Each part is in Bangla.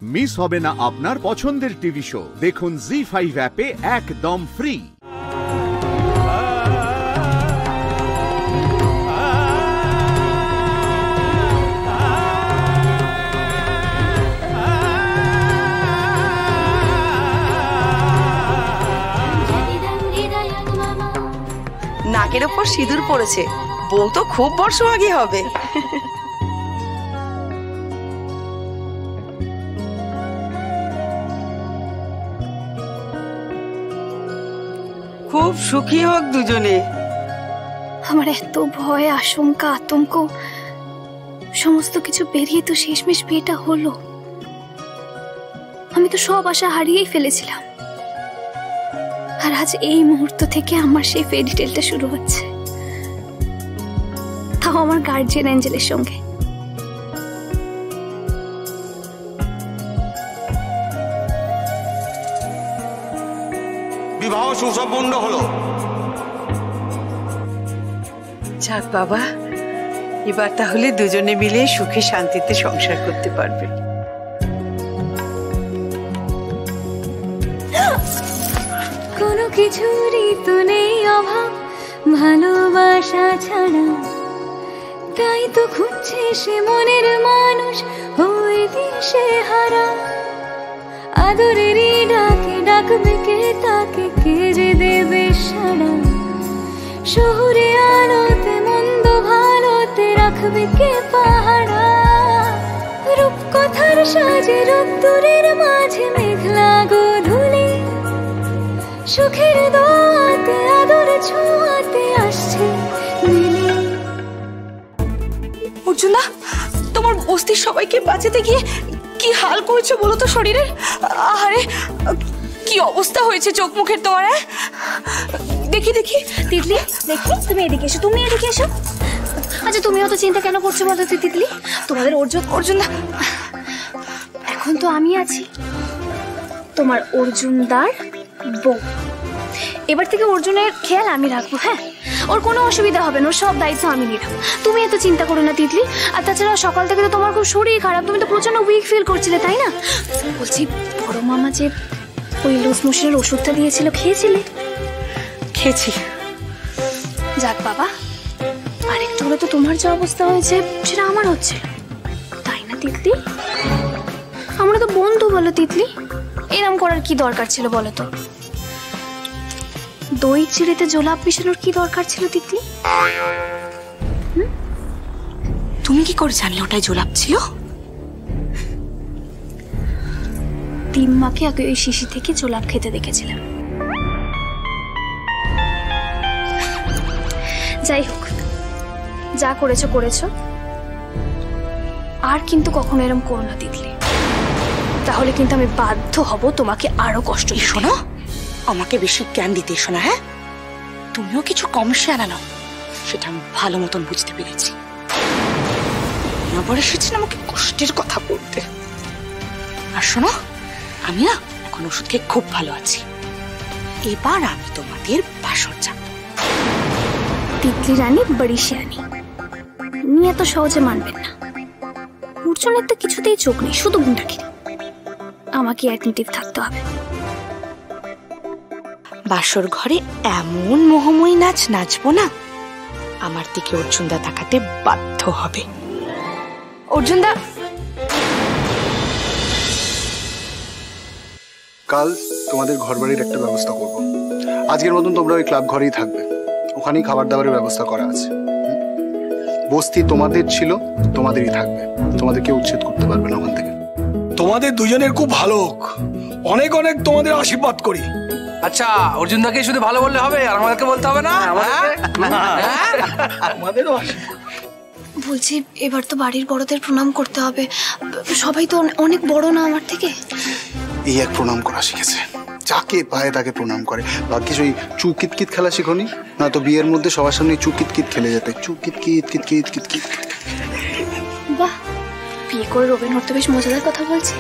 মিস হবে না আপনার পছন্দের টিভি শো। দেখুন জি5 অ্যাপে একদম ফ্রি। নাকের উপর সিঁদুর পড়েছে, বউ তো খুব বর্ষভাগী হবে। খুব সুখী হোক দুজনে। আমার এত ভয়, আশঙ্কা, আতঙ্ক সমস্ত কিছু পেরিয়ে তো শেষমেশ বিয়েটা হলো। আমি তো সব আশা হারিয়েই ফেলেছিলাম, আর আজ এই মুহূর্ত থেকে আমার সেই ফেরি টেলটা শুরু হচ্ছে, তাও আমার গার্জিয়ান অ্যাঞ্জেলের সঙ্গে। বিবাহ সুসম্পন্ন হলো। যাক বাবা, এবার তাহলে দুজনে মিলে সুখে শান্তিতে সংসার করতে পারবে। কোনো কিছুরই তো নেই অভাব ভালোবাসা ছাড়া, তাই তো খুঁজছে সে মনের মানুষ ওই দিশে হারা। আদরেরই ডাকে ডাকবে কে তাকে, কে যে দেবে সাড়া। শহুরে আলোতে মন্দ ভালোতে রাখবে কে পাহারা। রূপকথার সাজে রোদ্দুরের মাঝে মেঘলা গোধূলি, সুখের দোয়াতে আদর ছোঁয়াতে আসছে মিলি। অর্জুনা, তোমার বস্তির সবাইকে বাঁচাতে গিয়ে কি হাল করেছো বলো তো শরীরের? আরে কি অবস্থা হয়েছে চোখ মুখের তোমার? দেখি দেখি। তিতলি দেখি, তুমি এদিকে এসো, তুমি এদিকে এসো। আচ্ছা তুমি অত চিন্তা কেন করছো বলো তো তিতলি? তোমাদের অর্জুনদা, এখন তো আমি আছি তোমার অর্জুনদার বউ। এবার থেকে অর্জুনের খেয়াল আমি রাখবো। হ্যাঁ, ওর কোনো অসুবিধা হবে না, ওর সব দায়িত্ব আমি নিলাম। তুমি এত চিন্তা করো না তিতলি। আর তাছাড়া সকাল থেকে তো তোমার খুব শরীর খারাপ, তুমি তো প্রচন্ড উইক ফিল করছিলে, তাই না? বলছি, বড় মামা যে ওই লুজ মোশনের ওষুধটা দিয়েছিল, খেয়েছিলে? খেয়েছি। যাক বাবা, আর একটু হলে তো তোমার যে অবস্থা হয়েছে সেটা আমার হচ্ছে, তাই না তিতলি? আমরা তো বন্ধু বলো তিতলি, এরম করার কি দরকার ছিল বলো তো? দই চিড়েতে জোলাপ মিশানোর কি দরকার ছিল তিতলি? তুমি কি করে জানলে ওটাই জোলাপ ছিল? তিম্মাকে আগে ওই শিশি থেকে জোলাপ খেতে দেখেছিলাম। যাই হোক, যা করেছো করেছো, আর কিন্তু কখনো এরম করো না তিতলি, তাহলে কিন্তু আমি বাধ্য হব তোমাকে আরো কষ্ট দিতে। শোনো, আমাকে বেশি জ্ঞান দিতে এসো না। হ্যাঁ, তুমিও কিছু কম শেয়ানা নাও, সেটা আমি ভালো মতন বুঝতে পেরেছি। আবার এসেছেন আমাকে কষ্টের কথা বলতে। আর শোনো, আমি না এখন ওষুধ খেয়ে খুব ভালো আছি। এবার আমি তোমাদের বাসর যাব। তিতলি রানী বড়ি শেয়ানি, উনি এত সহজে মানবেন না। অর্জুনের তো কিছুতেই চোখ নেই, শুধু গুন্ডাগিরি। আমাকে অ্যাটেনটিভ থাকতে হবে। বাসর ঘরে এমন মোহময়ী নাচ নাচবো না, আমার দিকে অর্জুনদা তাকাতে বাধ্য হবে। অর্জুনদা, কাল তোমাদের ঘরবাড়ির একটা ব্যবস্থা করব। আজকের মতন তোমরা ওই ক্লাব ঘরেই থাকবে, ওখানেই খাবার দাবারের ব্যবস্থা করা আছে। বস্তি তোমাদের ছিল, তোমাদেরই থাকবে, তোমাদেরকে উচ্ছেদ করতে পারবে না ওখান থেকে। তোমাদের দুজনের খুব ভালো হোক, অনেক অনেক তোমাদের আশীর্বাদ করি। আচ্ছা, অর্জুনদাকে শুধু ভালো বললে হবে, আর আমাদেরকে বলতে হবে না? আমাদেরও বলছি, এবার তো বাড়ির বড়দের প্রণাম করতে হবে, সবাই তো অনেক বড় না আমার থেকে। এই এক প্রণাম করা শিখেছে, যাকে পায় তাকে প্রণাম করে। ভাগ্যিস ওই চু কিতকিত খেলা শিখনি, না তো বিয়ের মধ্যে সবার সামনে চু কিতকিত খেলে যেতে। চু কিতকিত কিতকিত কিতকিত। বাহ, বিয়ে করে রবিন হতে বেশ মজাদার কথা বলছে।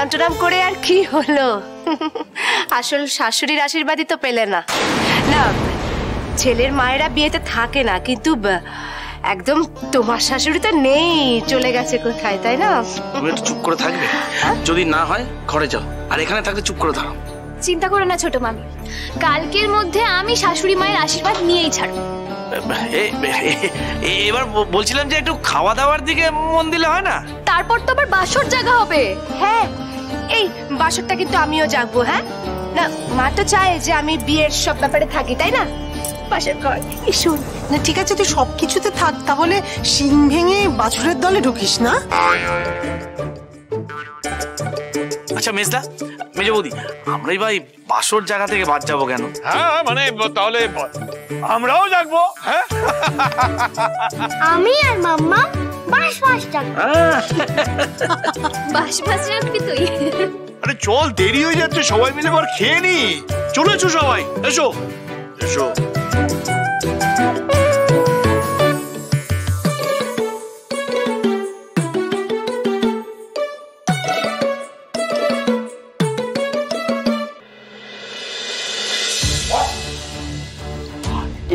প্রণাম টনাম করে আর কি হলো? আসল শাশুড়ির আশীর্বাদই তো পেলে না। না, ছেলের মায়েরা বিয়েতে থাকে না, কিন্তু একদম তোমার শাশুড়ি তো নেই, চলে গেছে কোথায়, তাই না? তুমি একটু চুপ করে থাকবে, যদি না হয় ঘরে যাও, আর এখানে থাকলে চুপ করে থাকো। চিন্তা করো না ছোট মামি, কালকের মধ্যে আমি শাশুড়ি মায়ের আশীর্বাদ নিয়েই ছাড়বো। এবার বলছিলাম যে একটু খাওয়া দাওয়ার দিকে মন দিলে হয় না? তারপর তো আবার বাসর জায়গা হবে। হ্যাঁ, এই বাসরটা কিন্তু আমিও জাগবো। হ্যাঁ না, মা তো চায় যে আমি বিয়ের সব ব্যাপারে থাকি, তাই না? বাসর ঘর শোন না, ঠিক আছে তুই সবকিছুতে থাক, তাহলে শিং ভেঙে বাছুরের দলে ঢুকিস না। আচ্ছা মেজদা, মেজ বৌদি, আমরাই ভাই বাসর জায়গা থেকে বাদ যাবো কেন? হ্যাঁ মানে তাহলে আমরাও জাগবো। হ্যাঁ, আমি আর মাম্মা বাস বাস ডাকবো। বাস বাস রাখবি তুই? আরে চল, দেরি হয়ে যাচ্ছে, সবাই মিলে এবার খেয়ে নি। চলে এসো সবাই, এসো এসো।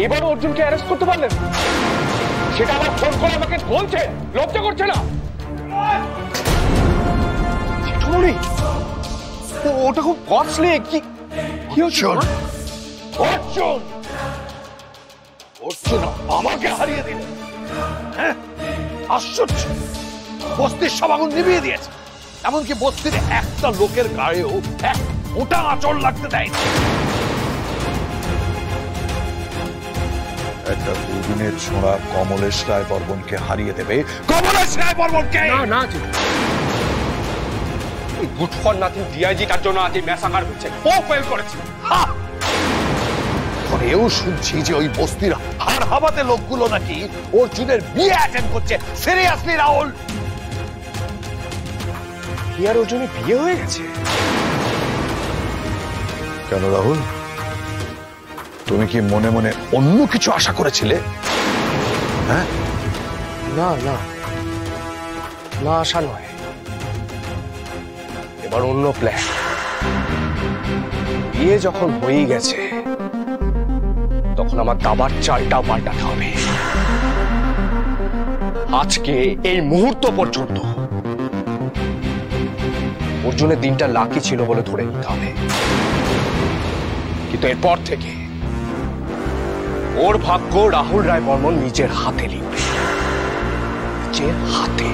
এবার অর্জুনকে অ্যারেস্ট করতে পারলেন? সেটা আমার ফোন করে আমাকে বলছে, লজ্জা করছে না? জেঠুমনি, ওটা খুব কস্টলি। কি হচ্ছে? অর্জুন অর্জুন আমাকে হারিয়ে দিল। হ্যাঁ, আশ্চর্য, বস্তির সব আগুন নিভিয়ে দিয়েছে, এমনকি বস্তির একটা লোকের গায়েও এক ফোঁটা আঁচড় লাগতে দেয়নি। একটা দুদিনের ছোঁড়া কমলেশ রায় বর্মনকে হারিয়ে দেবে। কমলেশ রায় বর্মনকে না না, গুড ফর নাথিং ডিআইজি তার জন্য আজ ম্যাসাকার হচ্ছে, ও ফেল করেছে। পরেও শুনছি যে ওই বস্তির হাড় হাবাতে লোকগুলো নাকি অর্জুনের বিয়ে অ্যাটেন্ড করছে। সিরিয়াসলি রাহুল? কি আর অর্জুনের বিয়ে হয়ে গেছে? কেন রাহুল, তুমি কি মনে মনে অন্য কিছু আশা করেছিলে? হ্যাঁ, না না না, আশা নয়, এবার অন্য প্ল্যান। বিয়ে যখন হয়ে গেছে তখন আমার দাবার চালটা পাল্টাতে হবে। আজকে এই মুহূর্ত পর্যন্ত অর্জুনের দিনটা লাকি ছিল বলে ধরে নিতে হবে, কিন্তু এরপর থেকে ওর ভাগ্য রাহুল রায় বর্মন নিজের হাতে লিখবে, নিজের হাতে।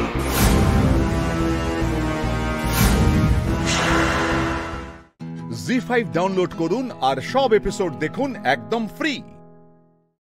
জি5 ডাউনলোড করুন আর সব এপিসোড দেখুন একদম ফ্রি।